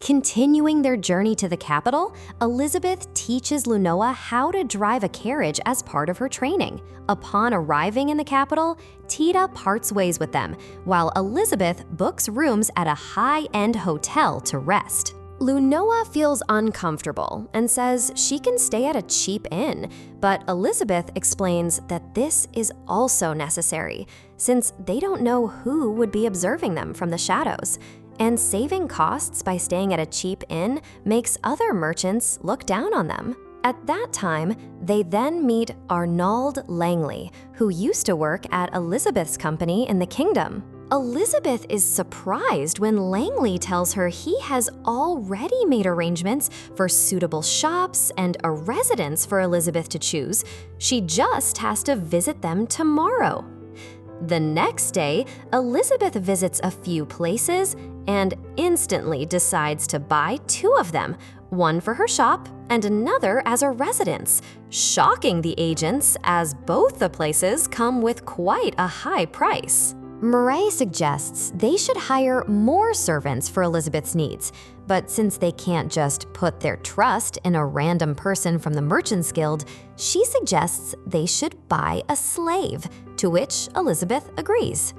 Continuing their journey to the capital, Elizabeth teaches Lunoa how to drive a carriage as part of her training. Upon arriving in the capital, Tida parts ways with them, while Elizabeth books rooms at a high-end hotel to rest. Lunoa feels uncomfortable and says she can stay at a cheap inn, but Elizabeth explains that this is also necessary, since they don't know who would be observing them from the shadows. And saving costs by staying at a cheap inn makes other merchants look down on them. At that time, they then meet Arnauld Langley, who used to work at Elizabeth's company in the kingdom. Elizabeth is surprised when Langley tells her he has already made arrangements for suitable shops and a residence for Elizabeth to choose. She just has to visit them tomorrow. The next day, Elizabeth visits a few places and instantly decides to buy 2 of them, one for her shop and another as a residence, shocking the agents as both the places come with quite a high price. Mireille suggests they should hire more servants for Elizabeth's needs, but since they can't just put their trust in a random person from the Merchants Guild, she suggests they should buy a slave, to which Elizabeth agrees.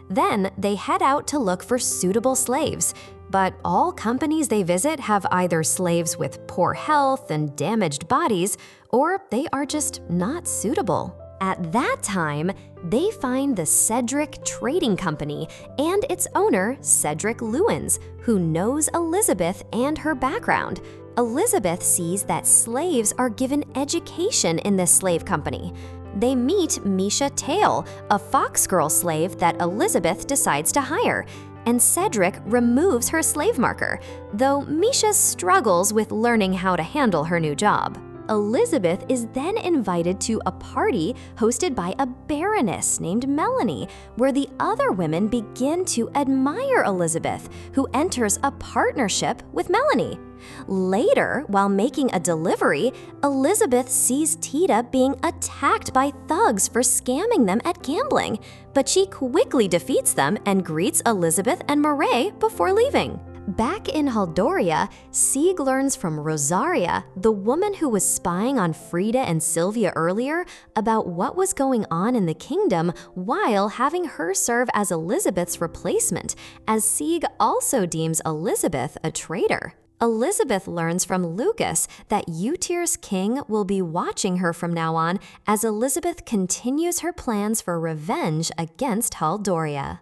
Then they head out to look for suitable slaves, but all companies they visit have either slaves with poor health and damaged bodies, or they are just not suitable. At that time, they find the Cedric Trading Company and its owner, Cedric Luins, who knows Elizabeth and her background. Elizabeth sees that slaves are given education in this slave company. They meet Misha Tail, a foxgirl slave that Elizabeth decides to hire, and Cedric removes her slave marker, though Misha struggles with learning how to handle her new job. Elizabeth is then invited to a party hosted by a baroness named Melanie, where the other women begin to admire Elizabeth, who enters a partnership with Melanie. Later, while making a delivery, Elizabeth sees Tida being attacked by thugs for scamming them at gambling, but she quickly defeats them and greets Elizabeth and Mireille before leaving. Back in Haldoria, Sieg learns from Rosaria, the woman who was spying on Frida and Sylvia earlier, about what was going on in the kingdom while having her serve as Elizabeth's replacement, as Sieg also deems Elizabeth a traitor. Elizabeth learns from Lucas that Utir's king will be watching her from now on as Elizabeth continues her plans for revenge against Haldoria.